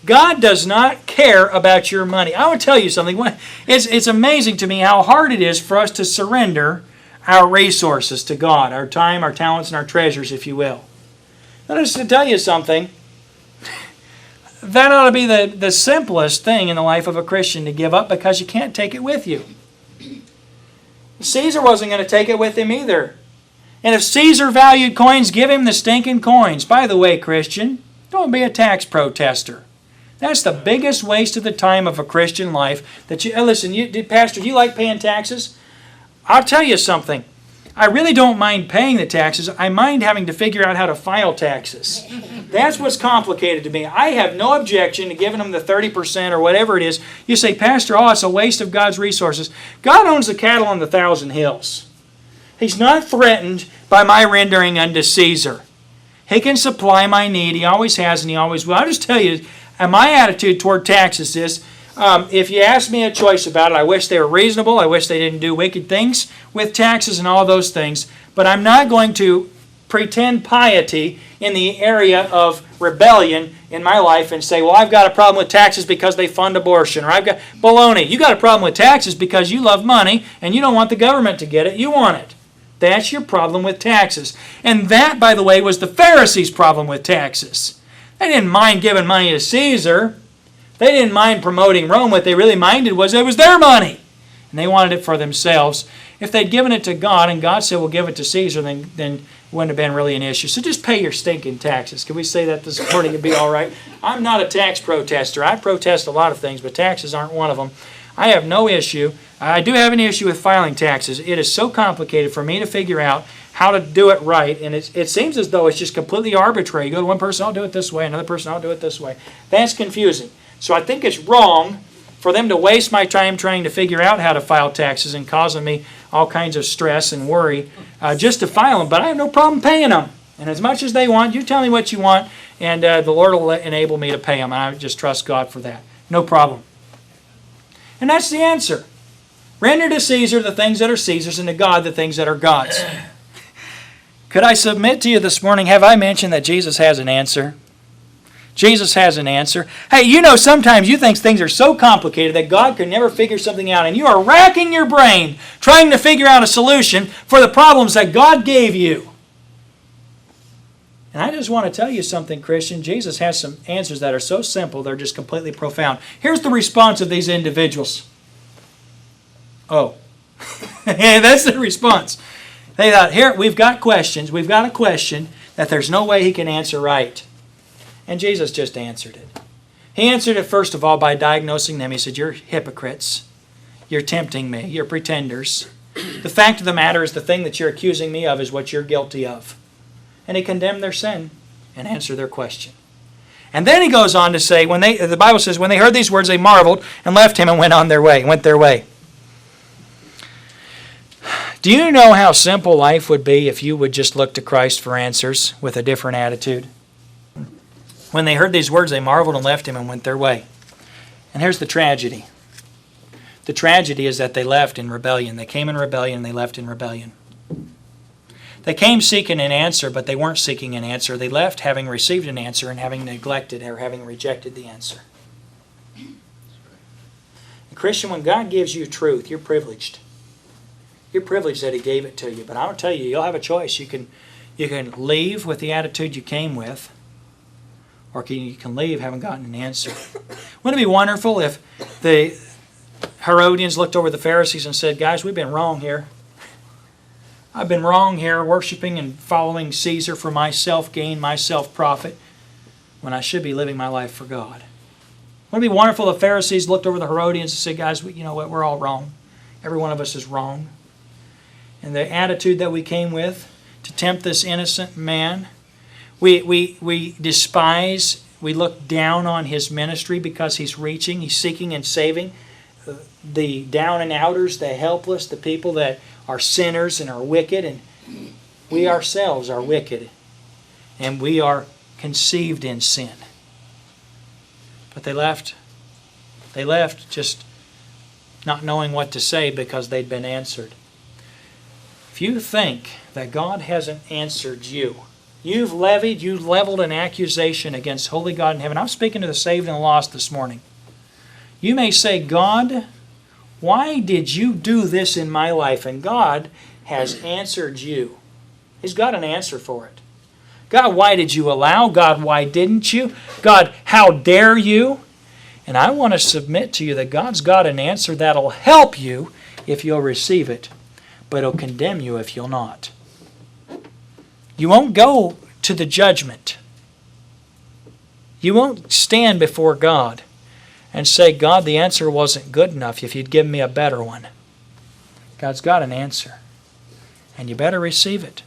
God does not care about your money. I will tell you something. It's amazing to me how hard it is for us to surrender our resources to God, our time, our talents, and our treasures, if you will. Let us tell you something. That ought to be the simplest thing in the life of a Christian to give up, because you can't take it with you. Caesar wasn't going to take it with him either. And if Caesar valued coins, give him the stinking coins. By the way, Christian, don't be a tax protester. That's the biggest waste of the time of a Christian life. Listen, Pastor, do you like paying taxes? I'll tell you something. I really don't mind paying the taxes. I mind having to figure out how to file taxes. That's what's complicated to me. I have no objection to giving them the 30% or whatever it is. You say, Pastor, it's a waste of God's resources. God owns the cattle on the 1,000 hills. He's not threatened by my rendering unto Caesar. He can supply my need. He always has and He always will. I'll just tell you, my attitude toward taxes is, if you ask me a choice about it, I wish they were reasonable. I wish they didn't do wicked things with taxes and all those things. But I'm not going to pretend piety in the area of rebellion in my life and say, well, I've got a problem with taxes because they fund abortion. Or I've got baloney. You got a problem with taxes because you love money and you don't want the government to get it. You want it. That's your problem with taxes. And that, by the way, was the Pharisees' problem with taxes. They didn't mind giving money to Caesar. They didn't mind promoting Rome. What they really minded was it was their money. And they wanted it for themselves. If they'd given it to God and God said, well, give it to Caesar, then it wouldn't have been really an issue. So just pay your stinking taxes. Can we say that this morning and be all right? I'm not a tax protester. I protest a lot of things, but taxes aren't one of them. I have no issue. I do have an issue with filing taxes. It is so complicated for me to figure out how to do it right, and it seems as though it's just completely arbitrary. You go to one person, I'll do it this way, another person, I'll do it this way. That's confusing. So I think it's wrong for them to waste my time trying to figure out how to file taxes and causing me all kinds of stress and worry just to file them. But I have no problem paying them. And as much as they want, you tell me what you want, and the Lord will enable me to pay them. And I just trust God for that. No problem. And that's the answer. Render to Caesar the things that are Caesar's, and to God the things that are God's. Could I submit to you this morning, have I mentioned that Jesus has an answer? Jesus has an answer. Hey, you know, sometimes you think things are so complicated that God can never figure something out, and you are racking your brain trying to figure out a solution for the problems that God gave you. And I just want to tell you something, Christian. Jesus has some answers that are so simple, they're just completely profound. Here's the response of these individuals. Oh. That's the response. They thought, here, we've got questions. We've got a question that there's no way He can answer right. And Jesus just answered it. He answered it, first of all, by diagnosing them. He said, you're hypocrites. You're tempting me. You're pretenders. The fact of the matter is the thing that you're accusing me of is what you're guilty of. And He condemned their sin and answered their question. And then He goes on to say, the Bible says, when they heard these words, they marveled and left Him and went their way. Do you know how simple life would be if you would just look to Christ for answers with a different attitude? When they heard these words, they marveled and left Him and went their way. And here's the tragedy. The tragedy is that they left in rebellion. They came in rebellion and they left in rebellion. They came seeking an answer, but they weren't seeking an answer. They left having received an answer and having neglected or having rejected the answer. Christian, when God gives you truth, you're privileged. You're privileged that He gave it to you. But I'll tell you, you'll have a choice. You can leave with the attitude you came with, or you can leave having gotten an answer. Wouldn't it be wonderful if the Herodians looked over the Pharisees and said, guys, we've been wrong here. I've been wrong here, worshiping and following Caesar for my self-gain, my self-profit, when I should be living my life for God. Wouldn't it be wonderful if the Pharisees looked over the Herodians and said, guys, you know what, we're all wrong. Every one of us is wrong. And the attitude that we came with to tempt this innocent man, we despise, we look down on his ministry because he's reaching, he's seeking and saving the down and outers, the helpless, the people that are sinners and are wicked, and we ourselves are wicked, and we are conceived in sin. But they left just not knowing what to say because they'd been answered. If you think that God hasn't answered you, You've leveled an accusation against holy God in heaven. I'm speaking to the saved and the lost this morning. You may say, God, why did you do this in my life? And God has answered you. He's got an answer for it. God, why did you allow? God, why didn't you? God, how dare you? And I want to submit to you that God's got an answer that'll help you if you'll receive it, but it'll condemn you if you'll not. You won't go to the judgment. You won't stand before God and say, God, the answer wasn't good enough if you'd given me a better one. God's got an answer, and you better receive it.